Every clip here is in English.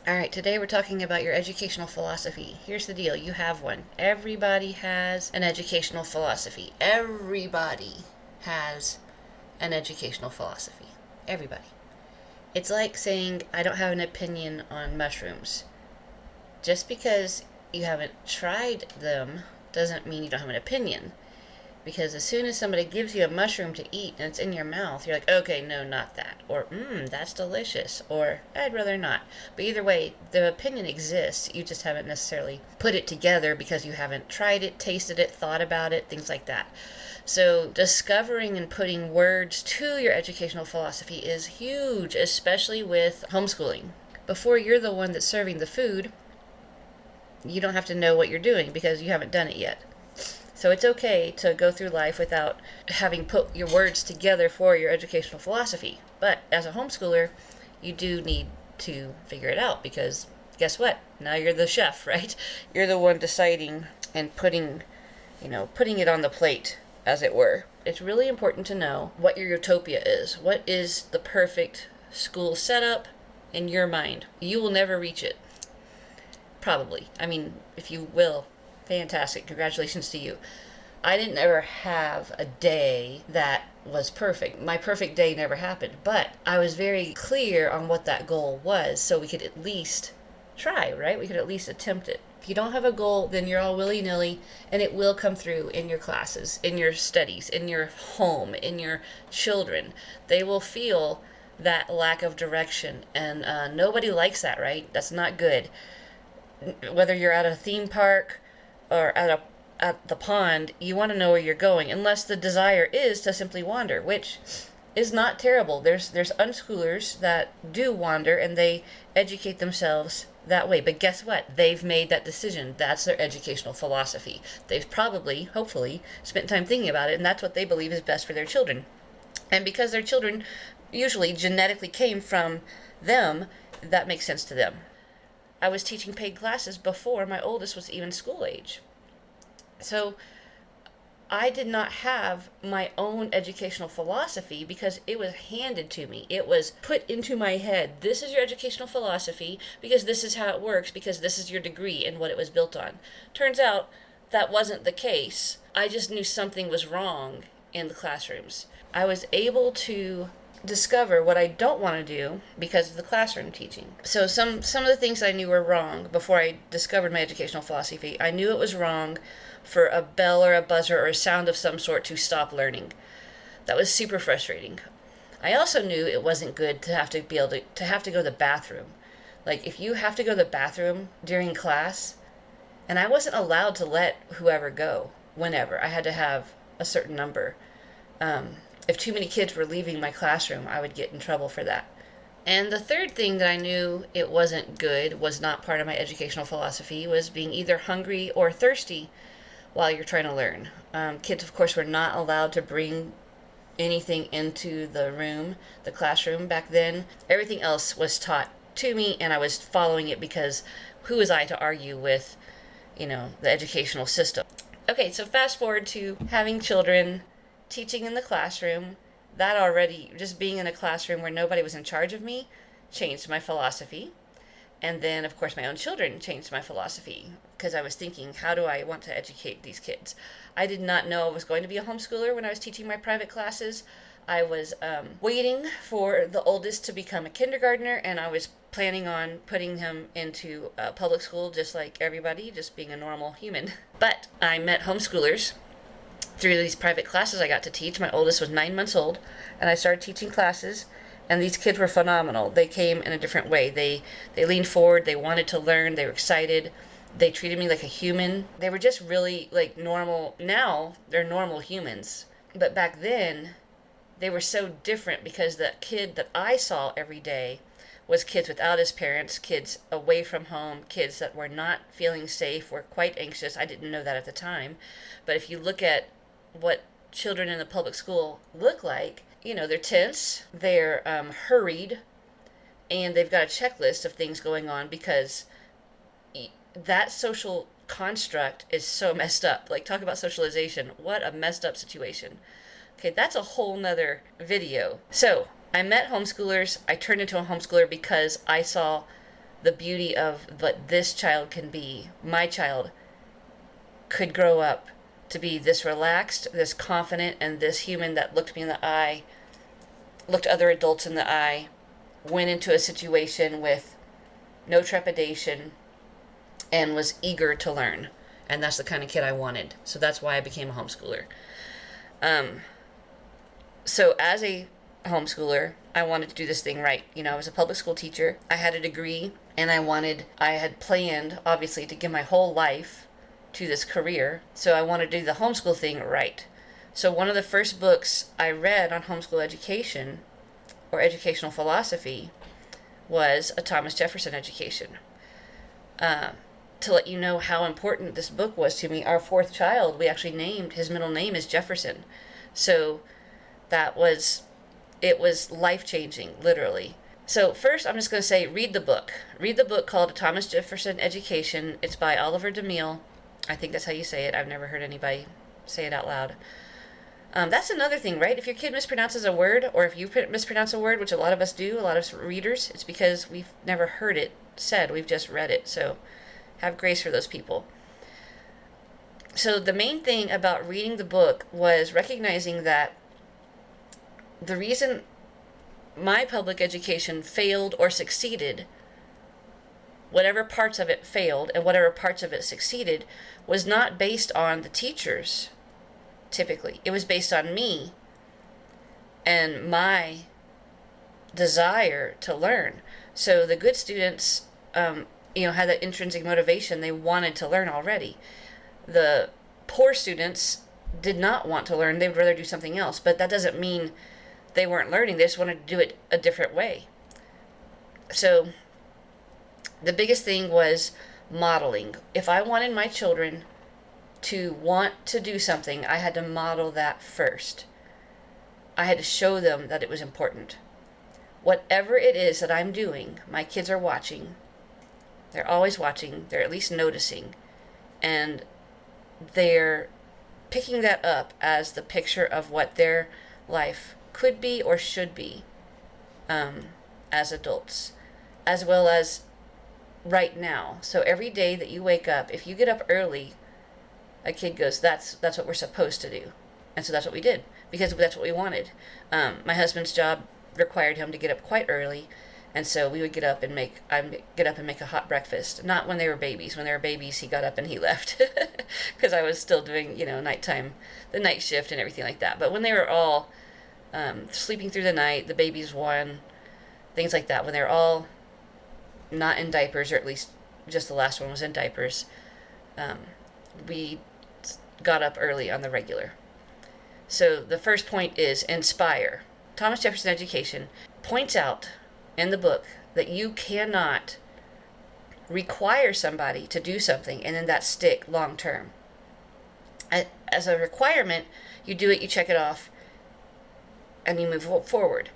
Alright, today we're talking about your educational philosophy. Here's the deal, you have one. Everybody has an educational philosophy. Everybody has an educational philosophy. Everybody. It's like saying, I don't have an opinion on mushrooms. Just because you haven't tried them doesn't mean you don't have an opinion. Because as soon as somebody gives you a mushroom to eat and it's in your mouth, you're like, okay, no, not that. Or, that's delicious. Or, I'd rather not. But either way, the opinion exists. You just haven't necessarily put it together because you haven't tried it, tasted it, thought about it, things like that. So discovering and putting words to your educational philosophy is huge, especially with homeschooling. Before you're the one that's serving the food, you don't have to know what you're doing because you haven't done it yet. So it's okay to go through life without having put your words together for your educational philosophy. But as a homeschooler, you do need to figure it out because guess what? Now you're the chef, right? You're the one deciding and putting it on the plate, as it were. It's really important to know what your utopia is. What is the perfect school setup in your mind? You will never reach it. Probably. I mean, if you will, fantastic. Congratulations to you. I didn't ever have a day that was perfect. My perfect day never happened, but I was very clear on what that goal was so we could at least try, right? We could at least attempt it. If you don't have a goal, then you're all willy-nilly, and it will come through in your classes, in your studies, in your home, in your children. They will feel that lack of direction, and nobody likes that, right? That's not good. Whether you're at a theme park or at the pond, you want to know where you're going, unless the desire is to simply wander, which is not terrible. There's unschoolers that do wander and they educate themselves that way. But guess what? They've made that decision. That's their educational philosophy. They've probably, hopefully, spent time thinking about it, and that's what they believe is best for their children. And because their children usually genetically came from them, that makes sense to them. I was teaching paid classes before my oldest was even school age. So I did not have my own educational philosophy because it was handed to me. It was put into my head. This is your educational philosophy because this is how it works, because this is your degree and what it was built on. Turns out that wasn't the case. I just knew something was wrong in the classrooms. I was able to discover what I don't want to do because of the classroom teaching. So some of the things I knew were wrong before I discovered my educational philosophy. I knew it was wrong for a bell or a buzzer or a sound of some sort to stop learning. That was super frustrating. I also knew it wasn't good to have to be able to have to go to the bathroom. Like if you have to go to the bathroom during class, and I wasn't allowed to let whoever go whenever. I had to have a certain number. If too many kids were leaving my classroom, I would get in trouble for that. And the third thing that I knew it wasn't good, was not part of my educational philosophy, was being either hungry or thirsty while you're trying to learn. Kids, of course, were not allowed to bring anything into the room, the classroom back then. Everything else was taught to me, and I was following it because who was I to argue with, the educational system? Okay, so fast forward to having children, teaching in the classroom. That already, just being in a classroom where nobody was in charge of me, changed my philosophy. And then, of course, my own children changed my philosophy because I was thinking, how do I want to educate these kids? I did not know I was going to be a homeschooler when I was teaching my private classes. I was waiting for the oldest to become a kindergartner, and I was planning on putting him into public school just like everybody, just being a normal human. But I met homeschoolers through these private classes I got to teach. My oldest was 9 months old, and I started teaching classes, and these kids were phenomenal. They came in a different way. They leaned forward, they wanted to learn, they were excited, they treated me like a human. They were just really like normal. Now they're normal humans. But back then, they were so different because the kid that I saw every day was kids without his parents, kids away from home, kids that were not feeling safe, were quite anxious. I didn't know that at the time. But if you look at what children in the public school look like, they're tense, they're hurried, and they've got a checklist of things going on because that social construct is so messed up. Like, talk about socialization. What a messed up situation. Okay, that's a whole nother video. So I met homeschoolers. I turned into a homeschooler because I saw the beauty of what this child can be. My child could grow up to be this relaxed, this confident, and this human that looked me in the eye, looked other adults in the eye, went into a situation with no trepidation, and was eager to learn. And that's the kind of kid I wanted. So that's why I became a homeschooler. So as a homeschooler, I wanted to do this thing right. I was a public school teacher. I had a degree, and I had planned, obviously, to give my whole life to this career. So I wanted to do the homeschool thing right. So one of the first books I read on homeschool education or educational philosophy was a Thomas Jefferson education. To let you know how important this book was to me, our fourth child, we actually named, his middle name is Jefferson. So it was life-changing, literally. So first, I'm just going to say, read the book. Read the book called Thomas Jefferson Education. It's by Oliver DeMille. I think that's how you say it. I've never heard anybody say it out loud. That's another thing, right? If your kid mispronounces a word, or if you mispronounce a word, which a lot of us do, a lot of readers, it's because we've never heard it said. We've just read it. So have grace for those people. So the main thing about reading the book was recognizing that the reason my public education failed or succeeded, whatever parts of it failed and whatever parts of it succeeded, was not based on the teachers, typically. It was based on me and my desire to learn. So the good students, had that intrinsic motivation. They wanted to learn already. The poor students did not want to learn. They would rather do something else. But that doesn't mean they weren't learning. They just wanted to do it a different way. So the biggest thing was modeling. If I wanted my children to want to do something, I had to model that first. I had to show them that it was important. Whatever it is that I'm doing, my kids are watching. They're always watching. They're at least noticing. And they're picking that up as the picture of what their life could be or should be as adults, as well as right now. So every day that you wake up, if you get up early, a kid goes, that's what we're supposed to do. And so that's what we did, because that's what we wanted. My husband's job required him to get up quite early. And so we would get up and make a hot breakfast. Not when they were babies. When they were babies, he got up and he left because I was still doing, nighttime, the night shift and everything like that. But when they were all sleeping through the night, the babies won, things like that. When they were all not in diapers, or at least just the last one was in diapers, we got up early on the regular. So the first point is inspire. Thomas Jefferson Education points out in the book that you cannot require somebody to do something and then that stick long term. As a requirement, you do it, you check it off, and you move forward.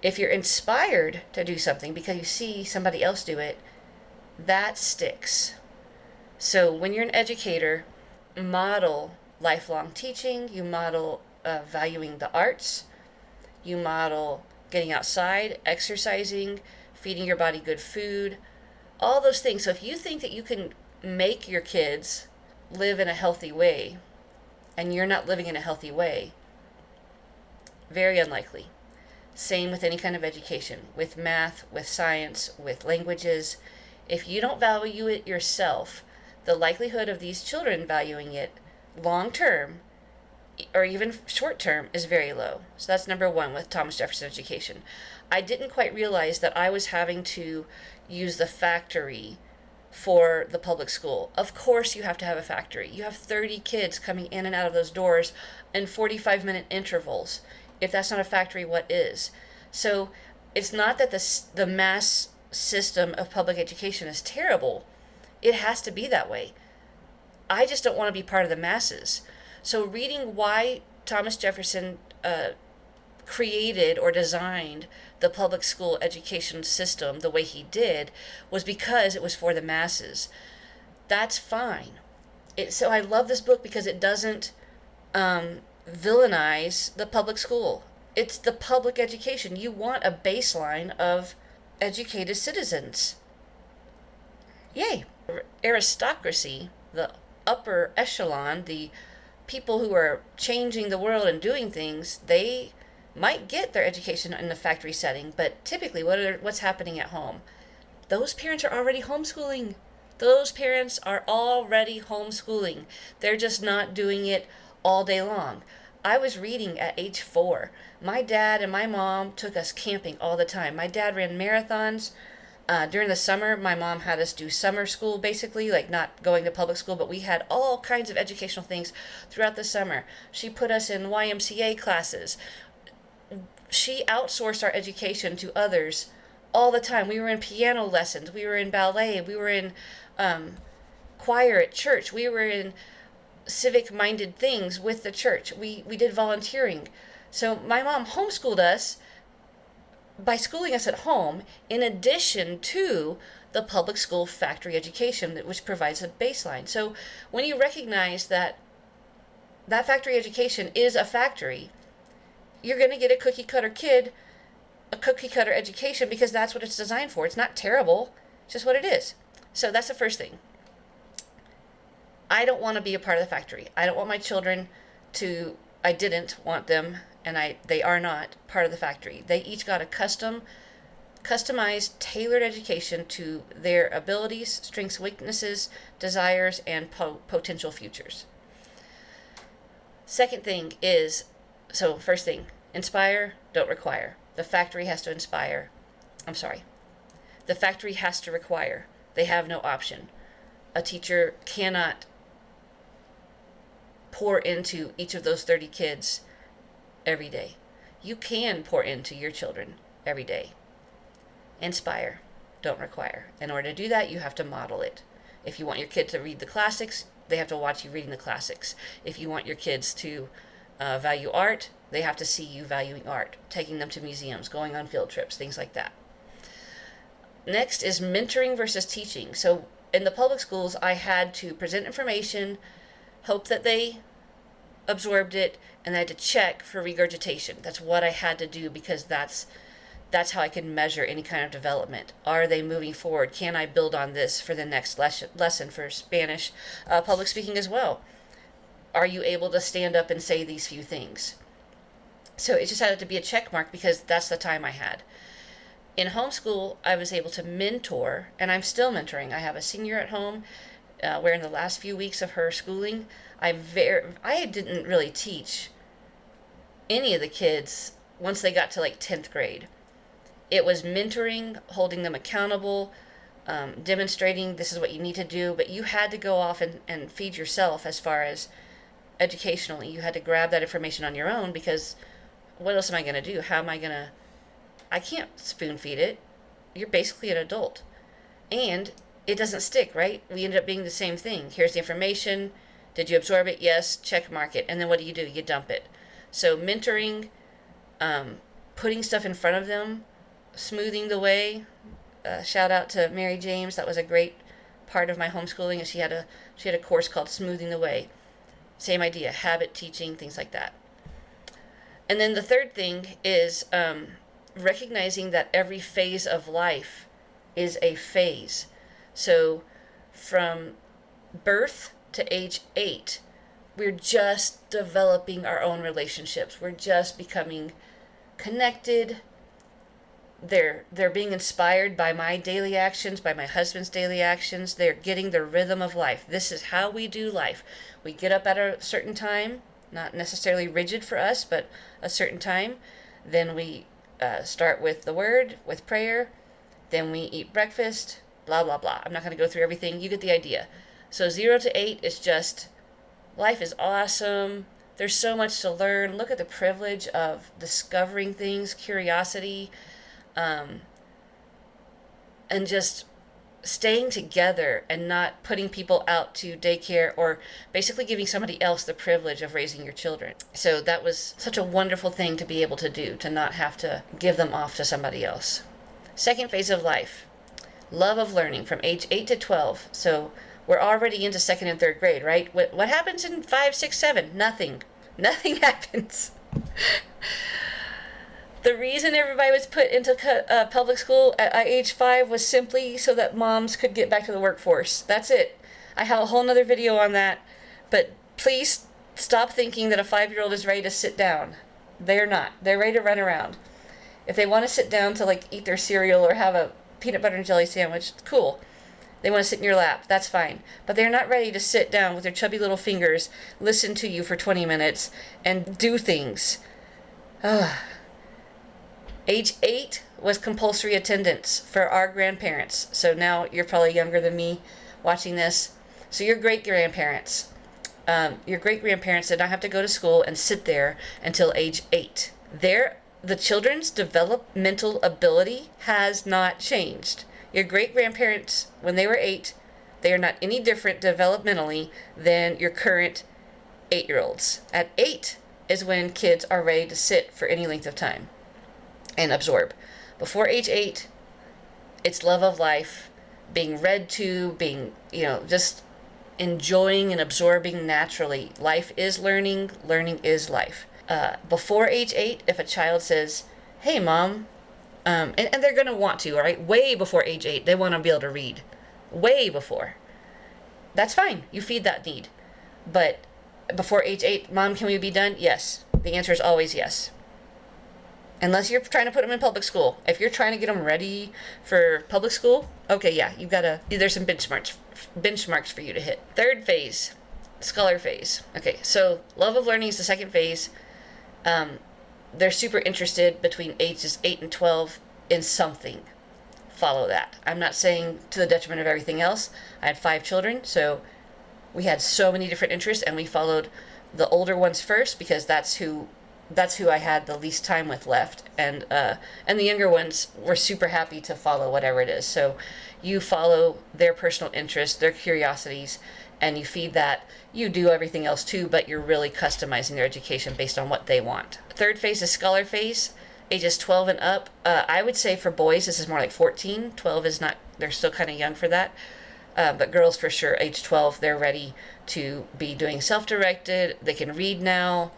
If you're inspired to do something because you see somebody else do it, that sticks. So when you're an educator, model lifelong teaching, you model valuing the arts, you model getting outside, exercising, feeding your body good food, all those things. So if you think that you can make your kids live in a healthy way, and you're not living in a healthy way, very unlikely. Same with any kind of education, with math, with science, with languages. If you don't value it yourself, the likelihood of these children valuing it long term or even short term is very low. So that's number one with Thomas Jefferson Education. I didn't quite realize that I was having to use the factory for the public school. Of course you have to have a factory. You have 30 kids coming in and out of those doors in 45-minute intervals. If that's not a factory, what is? So it's not that the mass system of public education is terrible. It has to be that way. I just don't want to be part of the masses. So reading why Thomas Jefferson created or designed the public school education system the way he did was because it was for the masses. That's fine. So I love this book because it doesn't villainize the public school. It's the public education. You want a baseline of educated citizens. Yay! Aristocracy, the upper echelon, the people who are changing the world and doing things, they might get their education in the factory setting, but typically what's happening at home? Those parents are already homeschooling. Those parents are already homeschooling. They're just not doing it all day long. I was reading at age 4. My dad and my mom took us camping all the time. My dad ran marathons. During the summer, my mom had us do summer school, basically, like not going to public school, but we had all kinds of educational things throughout the summer. She put us in YMCA classes. She outsourced our education to others all the time. We were in piano lessons. We were in ballet. We were in choir at church. We were in civic-minded things with the church. We did volunteering. So my mom homeschooled us by schooling us at home, in addition to the public school factory education, which provides a baseline. So when you recognize that that factory education is a factory, you're going to get a cookie cutter kid, a cookie cutter education, because that's what it's designed for. It's not terrible, it's just what it is. So that's the first thing. I don't want to be a part of the factory. I don't want my children to, I didn't want them, and they are not part of the factory. They each got a customized, tailored education to their abilities, strengths, weaknesses, desires, and potential futures. Second thing is, first thing, inspire, don't require. The factory has to inspire. The factory has to require. They have no option. A teacher cannot pour into each of those 30 kids every day. You can pour into your children every day. Inspire, don't require. In order to do that, you have to model it. If you want your kid to read the classics, they have to watch you reading the classics. If you want your kids to value art, they have to see you valuing art, taking them to museums, going on field trips, things like that. Next is mentoring versus teaching. So in the public schools, I had to present information, hope that they absorbed it, and I had to check for regurgitation. That's what I had to do, because that's how I can measure any kind of development. Are they moving forward? Can I build on this for the next lesson for Spanish public speaking as well? Are you able to stand up and say these few things? So it just had to be a check mark, because that's the time I had. In homeschool, I was able to mentor, and I'm still mentoring. I have a senior at home where in the last few weeks of her schooling, I didn't really teach any of the kids once they got to like 10th grade. It was mentoring, holding them accountable, demonstrating this is what you need to do, but you had to go off and feed yourself as far as educationally. You had to grab that information on your own, because what else am I going to do? I can't spoon feed it. You're basically an adult. And it doesn't stick, right? We ended up being the same thing. Here's the information. Did you absorb it? Yes. Check mark it. And then what do? You dump it. So mentoring, putting stuff in front of them, smoothing the way. Shout out to Mary James. That was a great part of my homeschooling. She had a course called Smoothing the Way. Same idea, habit teaching, things like that. And then the third thing is recognizing that every phase of life is a phase. So from birth to age 8, we're just developing our own relationships. We're just becoming connected. They're being inspired by my daily actions, by my husband's daily actions. They're getting the rhythm of life. This is how we do life. We get up at a certain time, not necessarily rigid for us, but a certain time. Then we start with the word, with prayer. Then we eat breakfast, blah, blah, blah. I'm not going to go through everything. You get the idea. So 0 to 8 is just, life is awesome. There's so much to learn. Look at the privilege of discovering things, curiosity, and just staying together and not putting people out to daycare, or basically giving somebody else the privilege of raising your children. So that was such a wonderful thing to be able to do, to not have to give them off to somebody else. Second phase of life, love of learning from age 8 to 12. So we're already into 2nd and 3rd grade, right? What happens in 5, 6, 7? Nothing. Nothing happens. The reason everybody was put into public school at age 5 was simply so that moms could get back to the workforce. That's it. I have a whole nother video on that, but please stop thinking that a 5-year-old is ready to sit down. They're not. They're ready to run around. If they want to sit down to like eat their cereal or have a peanut butter and jelly sandwich, cool. They want to sit in your lap, that's fine. But they're not ready to sit down with their chubby little fingers, listen to you for 20 minutes, and do things. Age 8 was compulsory attendance for our grandparents. So now you're probably younger than me watching this. So your great-grandparents. Your great-grandparents did not have to go to school and sit there until age 8. The children's developmental ability has not changed. Your great-grandparents, when they were 8, they are not any different developmentally than your current 8-year-olds. At 8 is when kids are ready to sit for any length of time and absorb. Before age 8, it's love of life, being read to, being, just enjoying and absorbing naturally. Life is learning, learning is life. Before age 8, if a child says, hey, Mom, and they're going to want to, all right? Way before age 8, they want to be able to read. Way before. That's fine. You feed that need. But before age 8, Mom, can we be done? Yes. The answer is always yes. Unless you're trying to put them in public school. If you're trying to get them ready for public school, okay, yeah, there's some benchmarks for you to hit. Third phase, scholar phase. Okay, so love of learning is the second phase. They're super interested between ages 8 and 12 in something. Follow that. I'm not saying to the detriment of everything else. I had 5 children, so we had so many different interests, and we followed the older ones first because that's who I had the least time with left, and the younger ones were super happy to follow whatever it is. So you follow their personal interests, their curiosities, and you feed that. You do everything else too, but you're really customizing their education based on what they want. Third phase is scholar phase, ages 12 and up. I would say for boys, this is more like 14. 12 is not, they're still kind of young for that. But girls for sure, age 12, they're ready to be doing self-directed. They can read now.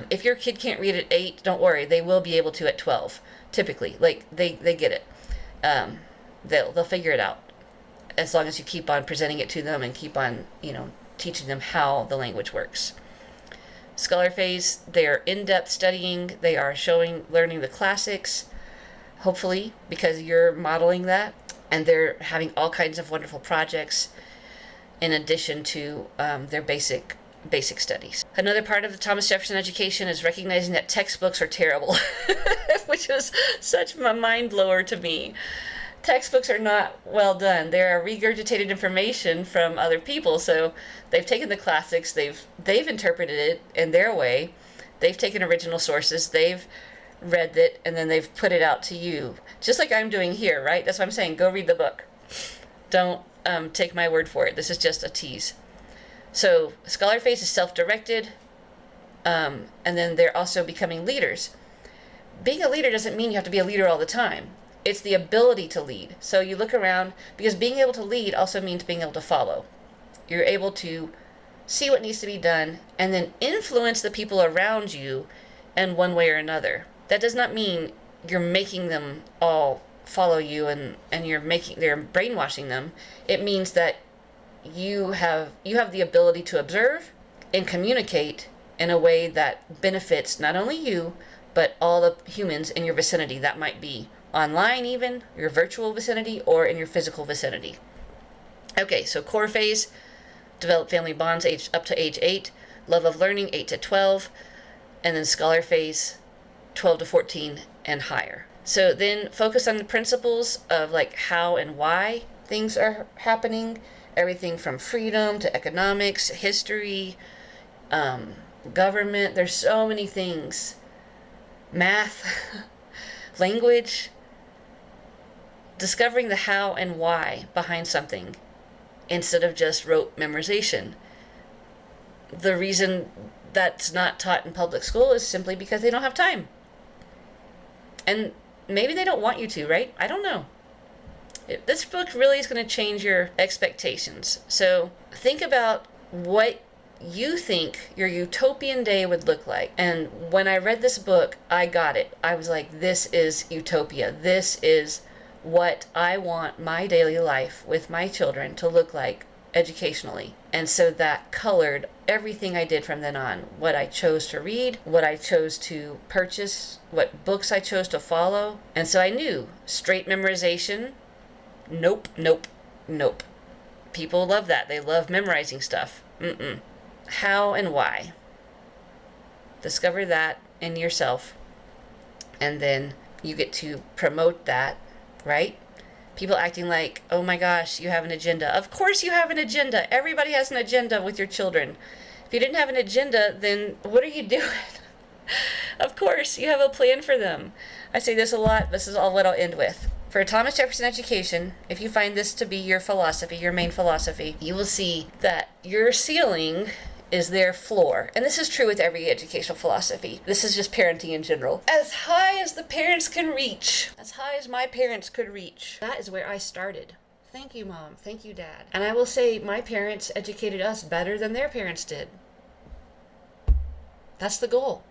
If your kid can't read at 8, don't worry. They will be able to at 12, typically. Like, they get it. They'll figure it out as long as you keep on presenting it to them and keep on, teaching them how the language works. Scholar phase, they're in-depth studying. They are learning the classics, hopefully, because you're modeling that. And they're having all kinds of wonderful projects in addition to their basic studies. Another part of the Thomas Jefferson education is recognizing that textbooks are terrible, which was such a mind blower to me. Textbooks are not well done. They're regurgitated information from other people. So they've taken the classics, they've interpreted it in their way. They've taken original sources, they've read it, and then they've put it out to you. Just like I'm doing here, right? That's what I'm saying. Go read the book. Don't take my word for it. This is just a tease. So scholar phase is self-directed, and then they're also becoming leaders. Being a leader doesn't mean you have to be a leader all the time. It's the ability to lead. So you look around, because being able to lead also means being able to follow. You're able to see what needs to be done and then influence the people around you in one way or another. That does not mean you're making them all follow you and they're brainwashing them. It means that you have the ability to observe and communicate in a way that benefits not only you, but all the humans in your vicinity. That might be online even, your virtual vicinity, or in your physical vicinity. Okay, so core phase, develop family bonds up to age 8, love of learning 8 to 12, and then scholar phase 12 to 14 and higher. So then focus on the principles of like how and why things are happening, everything from freedom to economics, history, government. There's so many things. Math, language. Discovering the how and why behind something instead of just rote memorization. The reason that's not taught in public school is simply because they don't have time. And maybe they don't want you to, right? I don't know. This book really is going to change your expectations. So think about what you think your utopian day would look like. And when I read this book, I got it. I was like, this is utopia. This is what I want my daily life with my children to look like educationally. And so that colored everything I did from then on. What I chose to read, what I chose to purchase, what books I chose to follow. And so I knew straight memorization, nope, nope, nope. People love that. They love memorizing stuff. How and why? Discover that in yourself. And then you get to promote that, right? People acting like, oh my gosh, you have an agenda. Of course you have an agenda. Everybody has an agenda with your children. If you didn't have an agenda, then what are you doing? Of course, you have a plan for them. I say this a lot. This is all what I'll end with. For Thomas Jefferson education, if you find this to be your philosophy, your main philosophy, you will see that your ceiling is their floor. And this is true with every educational philosophy. This is just parenting in general. As high as the parents can reach. As high as my parents could reach. That is where I started. Thank you, Mom. Thank you, Dad. And I will say my parents educated us better than their parents did. That's the goal.